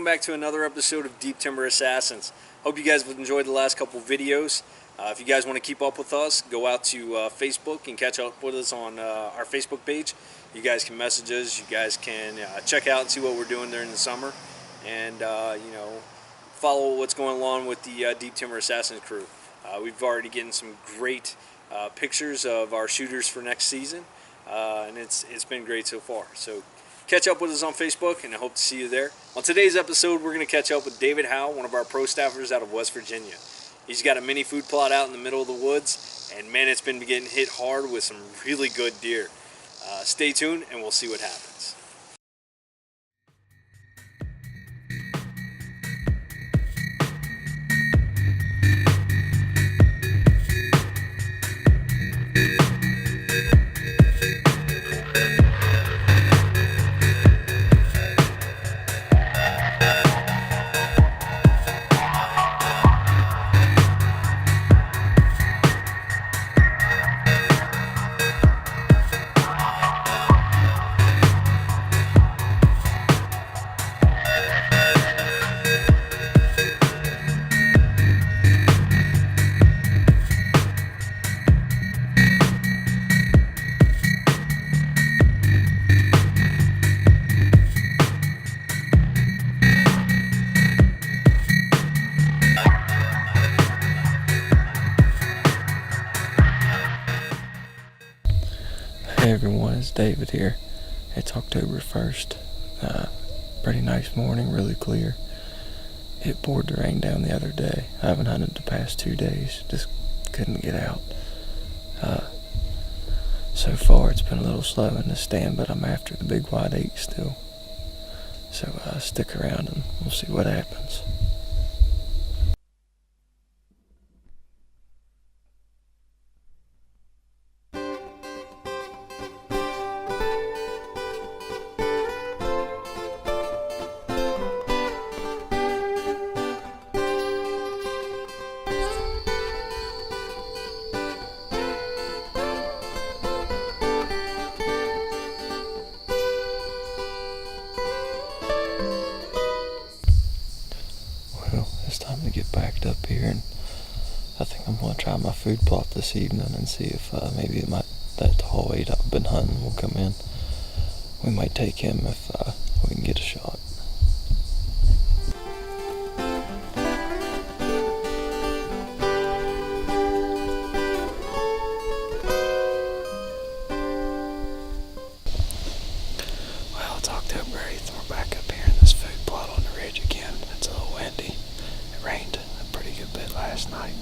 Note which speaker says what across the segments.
Speaker 1: welcome back to another episode of Deep Timber Assassins. Hope you guys have enjoyed the last couple videos. If you guys want to keep up with us, go out to Facebook and catch up with us on our Facebook page. You guys can message us, you guys can check out and see what we're doing during the summer, and follow what's going on with the Deep Timber Assassins crew. We've already gotten some great pictures of our shooters for next season, and it's been great so far. So catch up with us on Facebook, and I hope to see you there. On today's episode, we're going to catch up with David Howe, one of our pro staffers out of West Virginia. He's got a mini food plot out in the middle of the woods, and man, it's been getting hit hard with some really good deer. Stay tuned, and we'll see what happens.
Speaker 2: Hey everyone, it's David here. It's October 1st. Pretty nice morning, really clear. It poured the rain down the other day. I haven't hunted the past 2 days, just couldn't get out. So far it's been a little slow in the stand, but I'm after the big white 8 still. So stick around and we'll see what happens. It's time to get backed up here, and I think I'm going to try my food plot this evening and see if maybe that tall 8 I've been hunting will come in. We might take him if we can get a shot. Well, it's October 8th and we're back up here in this food plot on the ridge again. It's a little windy. It rained a pretty good bit last night,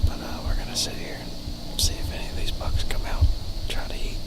Speaker 2: but we're going to sit here and see if any of these bucks come out and try to eat.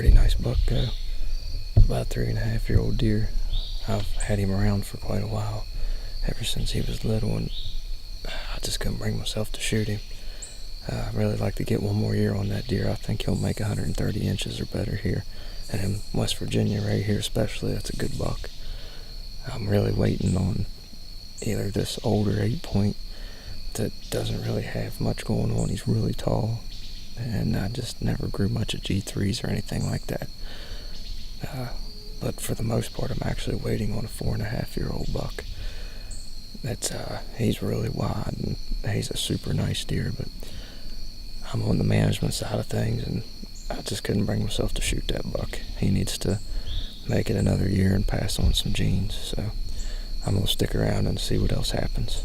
Speaker 2: pretty nice buck go. It's about a 3.5-year-old deer. I've had him around for quite a while, ever since he was little, and I just couldn't bring myself to shoot him. I'd really like to get one more year on that deer. I think he'll make 130 inches or better here. And in West Virginia, right here especially, that's a good buck. I'm really waiting on either this older 8-point that doesn't really have much going on. He's really tall, and I just never grew much of G3s or anything like that. But for the most part, I'm actually waiting on a 4.5-year-old buck. He's really wide, and he's a super nice deer, but I'm on the management side of things, and I just couldn't bring myself to shoot that buck. He needs to make it another year and pass on some genes, so I'm going to stick around and see what else happens.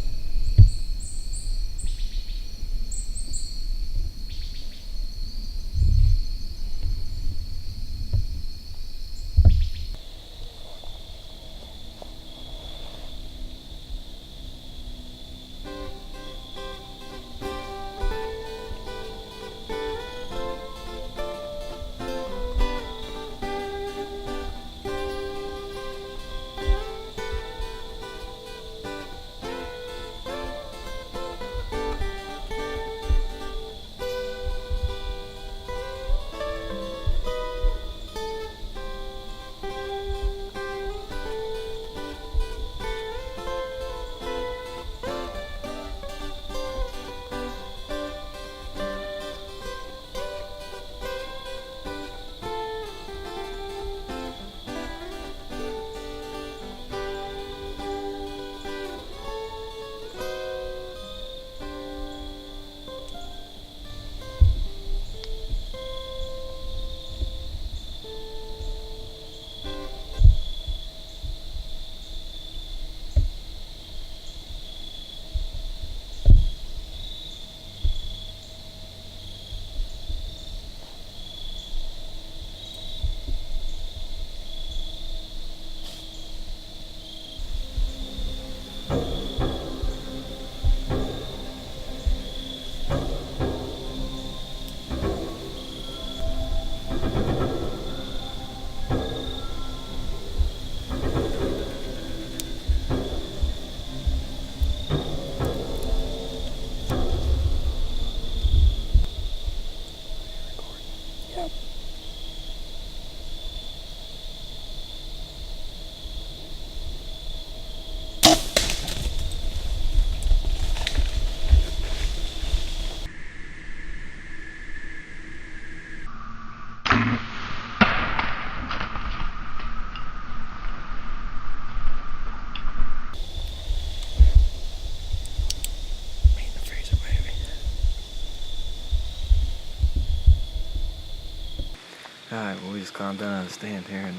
Speaker 2: Alright, well, we just climbed down on the stand here and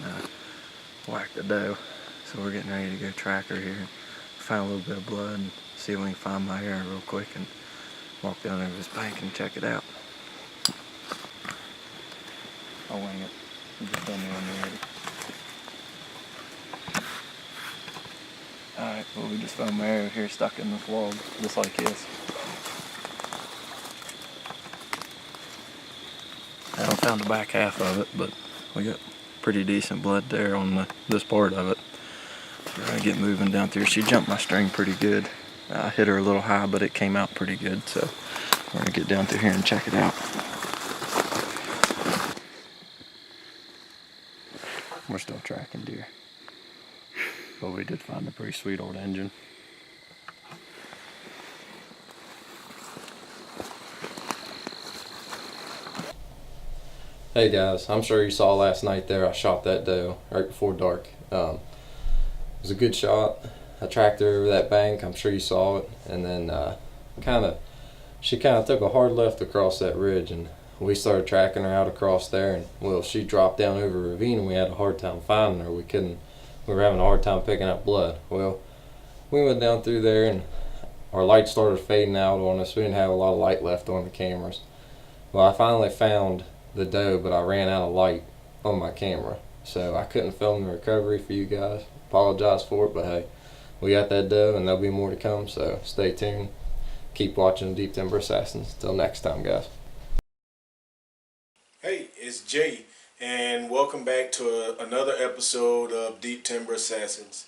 Speaker 2: whacked the doe. So we're getting ready to go track her here. Find a little bit of blood and see if we can find my hair real quick and walk down over this bank and check it out. I'll wing it. You just tell me when you're ready. Alright, well, we just found my arrow here stuck in this log, just like this. I haven't found the back half of it, but we got pretty decent blood there on this part of it. So we're gonna get moving down through. She jumped my string pretty good. I hit her a little high, but it came out pretty good. So we're gonna get down through here and check it out. We're still tracking deer, but we did find a pretty sweet old engine.
Speaker 3: Hey guys, I'm sure you saw last night there I shot that doe right before dark. It was a good shot. I tracked her over that bank, I'm sure you saw it, and then she kind of took a hard left across that ridge, and we started tracking her out across there, and well, she dropped down over a ravine and we had a hard time finding her. We were having a hard time picking up blood. Well, we went down through there and our light started fading out on us. We didn't have a lot of light left on the cameras. Well, I finally found the doe, but I ran out of light on my camera, so I couldn't film the recovery for you guys. Apologize for it, but hey, we got that doe and there'll be more to come, so stay tuned. Keep watching Deep Timber Assassins. Till next time, guys.
Speaker 4: Hey, it's Jay. and welcome back to another episode of Deep Timber Assassins.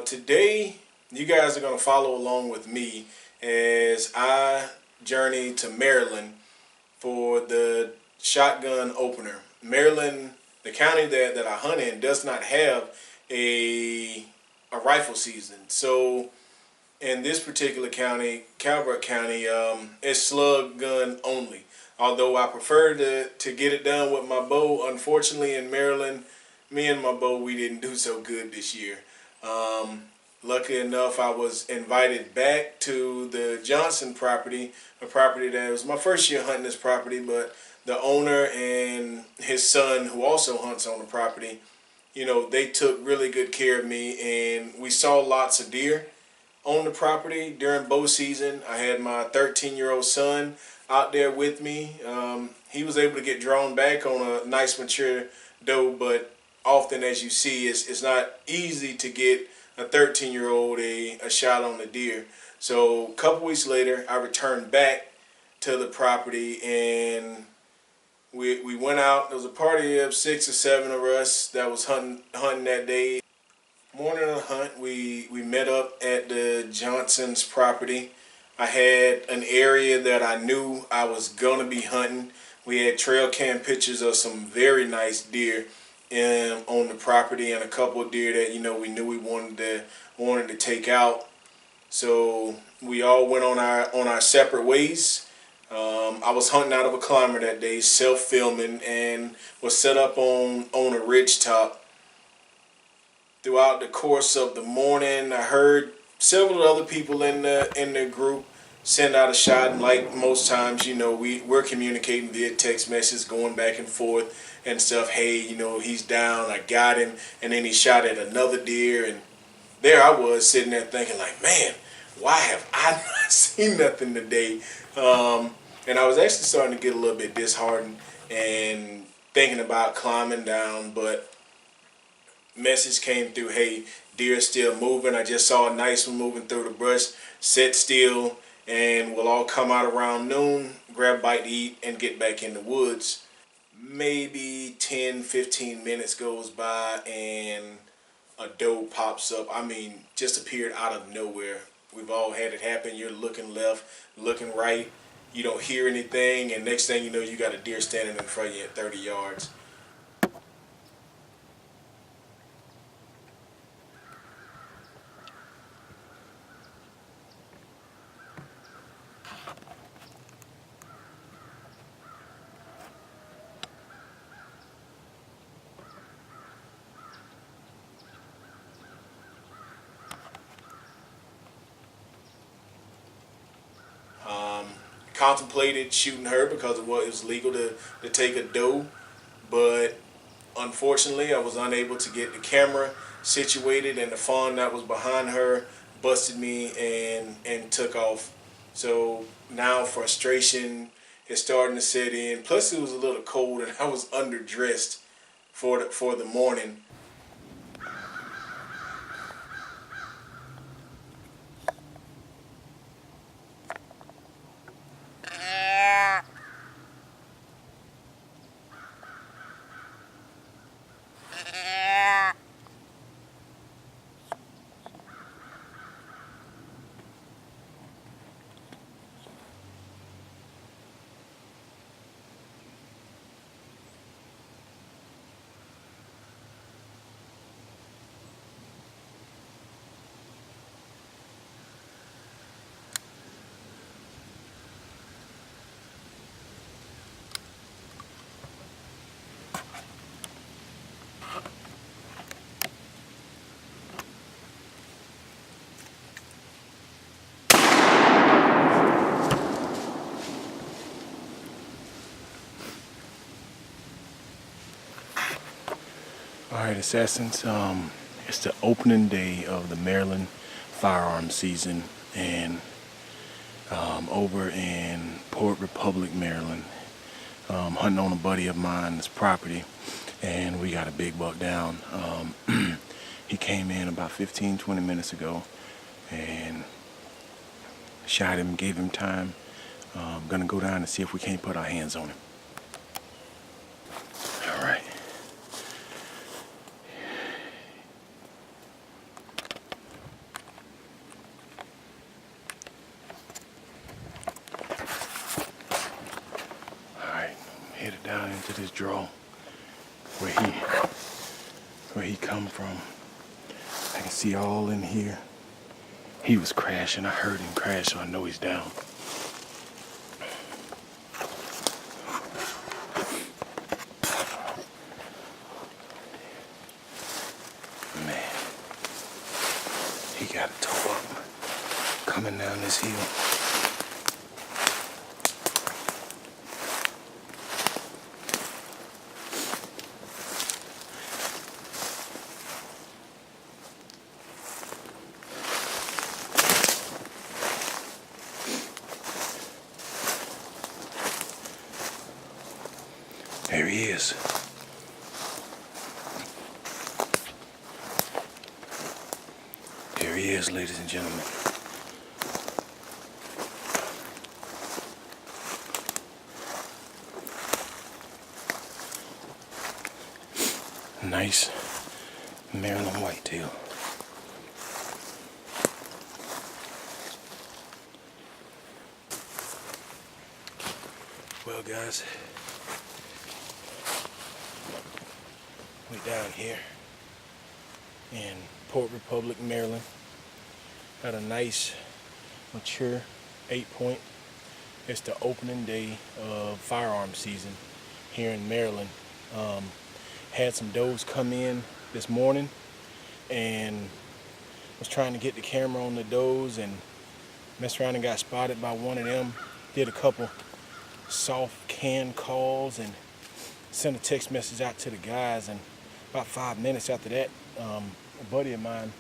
Speaker 4: Today, you guys are going to follow along with me as I journey to Maryland for the shotgun opener. Maryland, the county that I hunt in, does not have a rifle season. So in this particular county, Calvert County, it's slug gun only. Although I prefer to get it done with my bow, unfortunately in Maryland, me and my bow, we didn't do so good this year. Lucky enough, I was invited back to the Johnson property, a property that was my first year hunting this property, but the owner and his son, who also hunts on the property, you know, they took really good care of me, and we saw lots of deer on the property during bow season. I had my 13-year-old son out there with me. He was able to get drawn back on a nice mature doe, but often, as you see, it's not easy to get a 13-year-old a shot on the deer. So a couple weeks later, I returned back to the property, and we went out. There was a party of 6 or 7 of us that was hunting that day. Morning of the hunt, we met up at the Johnson's property. I had an area that I knew I was gonna be hunting. We had trail cam pictures of some very nice deer on the property, and a couple of deer that, you know, we knew we wanted to take out. So we all went on our separate ways. I was hunting out of a climber that day, self-filming, and was set up on a ridge top. Throughout the course of the morning, I heard several other people in the group send out a shot, and like most times, you know, we're communicating via text message, going back and forth and stuff. Hey, you know, he's down, I got him, and then he shot at another deer, and there I was sitting there thinking like, man, why have I not seen nothing today? And I was actually starting to get a little bit disheartened and thinking about climbing down, but message came through, hey, deer still moving. I just saw a nice one moving through the brush. Sit still, and we'll all come out around noon, grab a bite to eat, and get back in the woods. Maybe 10-15 minutes goes by, and a doe pops up. I mean, just appeared out of nowhere. We've all had it happen. You're looking left, looking right. You don't hear anything, and next thing you know, you got a deer standing in front of you at 30 yards. Contemplated shooting her because it was legal to take a doe, but unfortunately I was unable to get the camera situated, and the fawn that was behind her busted me and took off. So now frustration is starting to set in. Plus it was a little cold, and I was underdressed for the morning. Alright, Assassins, it's the opening day of the Maryland firearms season, and over in Port Republic, Maryland, hunting on a buddy of mine's property, and we got a big buck down. He came in about 15-20 minutes ago and shot him, gave him time. Gonna go down and see if we can't put our hands on him. Alright. into this draw where he come from. I can see all in here. He was crashing. I heard him crash, so I know he's down. Man, he got a toe up coming down this hill. There he is. There he is, ladies and gentlemen. Nice Maryland whitetail. Well, guys, we down here in Port Republic, Maryland. Got a nice, mature 8-point. It's the opening day of firearm season here in Maryland. Had some does come in this morning and was trying to get the camera on the does and messed around and got spotted by one of them. Did a couple soft can calls and sent a text message out to the guys, and about 5 minutes after that, a buddy of mine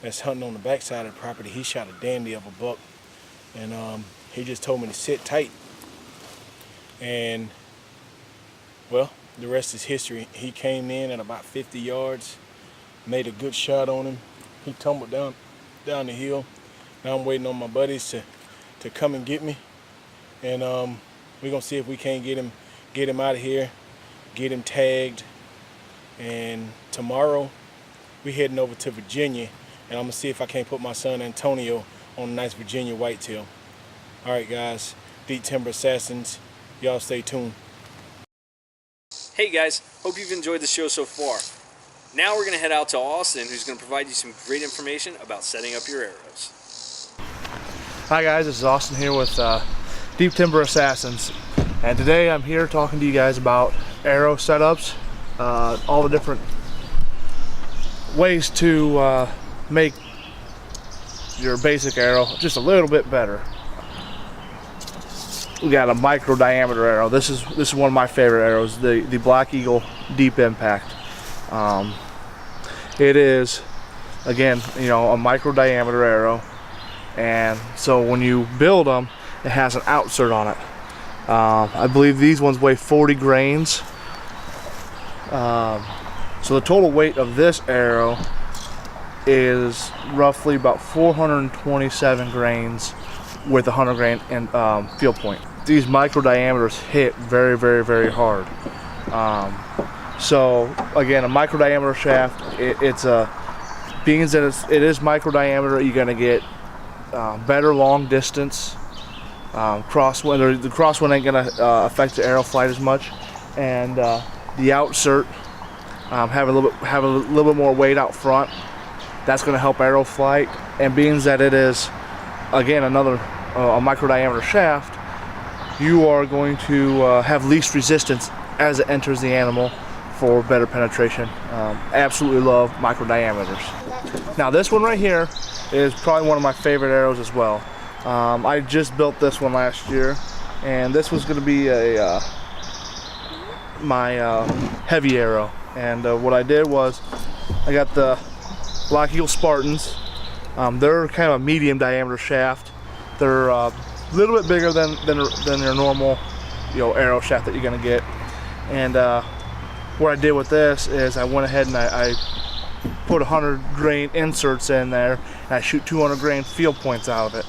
Speaker 4: that's hunting on the backside of the property, he shot a dandy of a buck, and he just told me to sit tight. And well, the rest is history. He came in at about 50 yards, made a good shot on him. He tumbled down the hill. Now I'm waiting on my buddies to come and get me, and we're gonna see if we can't get him out of here, get him tagged. And tomorrow we heading over to Virginia, and I'm gonna see if I can't put my son Antonio on a nice Virginia whitetail. All right, guys, Deep Timber Assassins, y'all stay tuned.
Speaker 1: Hey guys, hope you've enjoyed the show so far. Now we're gonna head out to Austin, who's gonna provide you some great information about setting up your arrows.
Speaker 5: Hi guys, this is Austin here with Deep Timber Assassins, and today I'm here talking to you guys about arrow setups, all the different ways to make your basic arrow just a little bit better. We got a micro diameter arrow. This is one of my favorite arrows, the Black Eagle Deep Impact. It is, again, you know, a micro diameter arrow, and so when you build them, it has an outsert on it. I believe these ones weigh 40 grains. So the total weight of this arrow is roughly about 427 grains with 100 grain and field point. These micro diameters hit very, very, very hard. So again, a micro diameter shaft, being that it is micro diameter, you're gonna get better long distance crosswind. The crosswind ain't gonna affect the arrow flight as much, and the outsert, have a little bit more weight out front. That's gonna help arrow flight. And being that it is, again, another a micro diameter shaft, you are going to have least resistance as it enters the animal for better penetration. Absolutely love micro diameters. Now this one right here is probably one of my favorite arrows as well. I just built this one last year, and this was going to be my heavy arrow. And what I did was I got the Black Eagle Spartans. They're kind of a medium diameter shaft. They're a little bit bigger than your normal, arrow shaft that you're going to get. And what I did with this is I went ahead and I put 100 grain inserts in there, and I shoot 200 grain field points out of it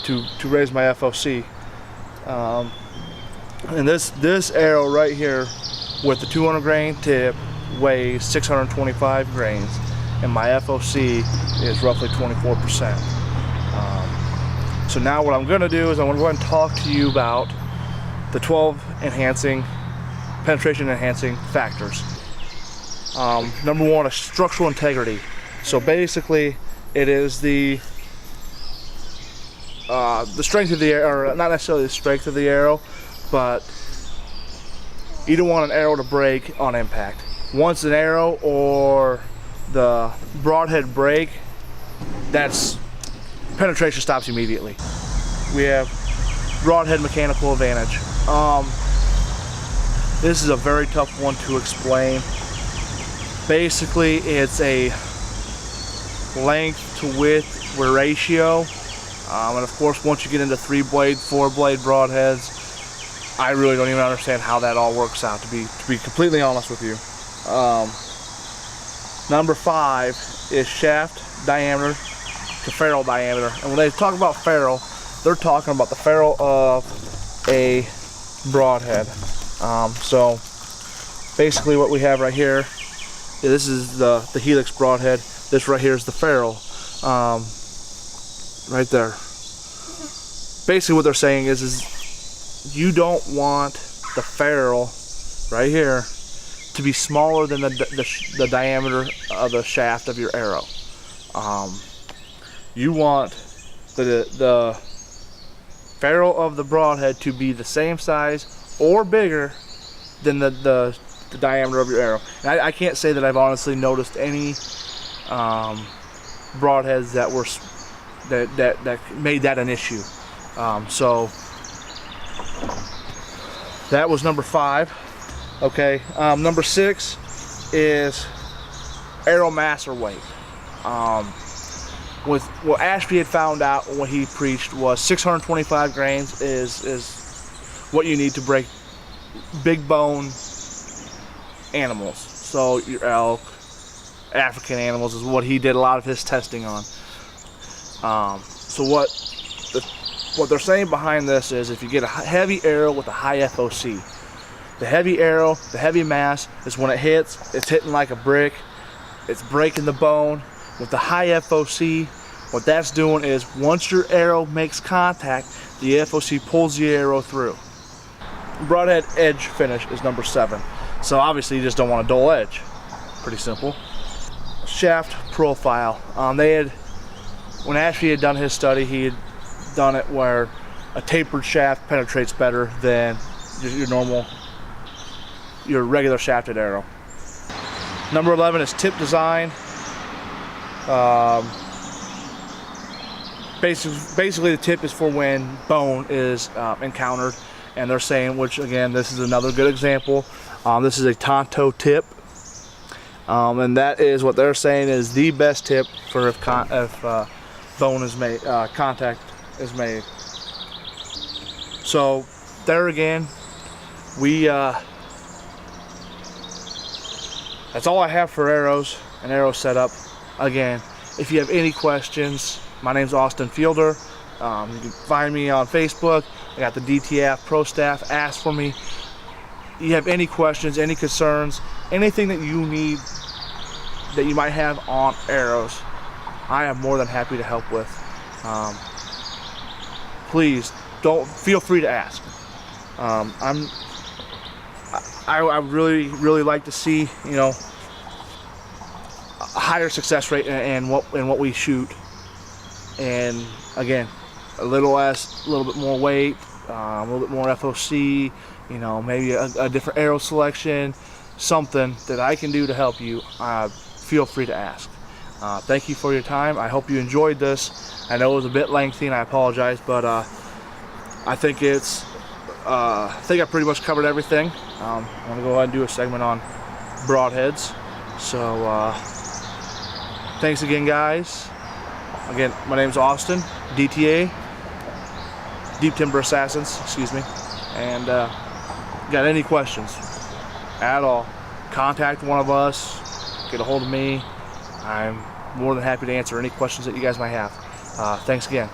Speaker 5: to raise my FOC. And this arrow right here with the 200 grain tip weighs 625 grains, and my FOC is roughly 24%. So now what I'm going to do is I'm going to go ahead and talk to you about the 12 enhancing penetration enhancing factors. Number one is structural integrity. So basically, it is the strength of the arrow, or not necessarily the strength of the arrow, but you don't want an arrow to break on impact. Once an arrow or the broadhead break, that's penetration stops immediately. We have broadhead mechanical advantage. This is a very tough one to explain. Basically, it's a length to width ratio, and of course, once you get into 3-blade, 4-blade broadheads, I really don't even understand how that all works out. To be completely honest with you. Number 5 is shaft diameter to ferrule diameter, and when they talk about ferrule, they're talking about the ferrule of a broadhead. So basically, what we have right here, this is the helix broadhead. This right here is the ferrule, right there. Basically, what they're saying is you don't want the ferrule right here to be smaller than the diameter of the shaft of your arrow. You want the ferrule of the broadhead to be the same size or bigger than the diameter of your arrow. And I can't say that I've honestly noticed any broadheads that were that made that an issue. So that was number 5. Okay, number 6 is arrow mass or weight. With what Ashby had found out when he preached was 625 grains is what you need to break big bone animals. So your elk, African animals is what he did a lot of his testing on. So what they're saying behind this is if you get a heavy arrow with a high FOC, the heavy arrow, the heavy mass is when it hits, it's hitting like a brick, it's breaking the bone. With the high FOC, what that's doing is once your arrow makes contact, the FOC pulls the arrow through. Broadhead edge finish is number 7. So obviously you just don't want a dull edge. Pretty simple. Shaft profile. When Ashby had done his study, he had done it where a tapered shaft penetrates better than your regular shafted arrow. Number 11 is tip design. Basically the tip is for when bone is encountered, and they're saying, which again, this is another good example. This is a Tonto tip, and that is what they're saying is the best tip for if bone is made, contact is made. So there again, that's all I have for arrows and arrow setup. Again, if you have any questions, my name's Austin Fielder. You can find me on Facebook. I got the DTA Pro Staff. Ask for me. You have any questions, any concerns, anything that you need that you might have on arrows, I am more than happy to help with. Please don't feel free to ask. I would really like to see, a higher success rate in what we shoot, and again, a little bit more weight, a little bit more FOC, maybe a different arrow selection, something that I can do to help you. Feel free to ask. Thank you for your time. I hope you enjoyed this. I know it was a bit lengthy, and I apologize, but I think I pretty much covered everything. I'm gonna go ahead and do a segment on broadheads. So thanks again, guys. Again, my name's Austin, DTA, Deep Timber Assassins, excuse me. And got any questions at all, contact one of us, get a hold of me. I'm more than happy to answer any questions that you guys might have. Thanks again.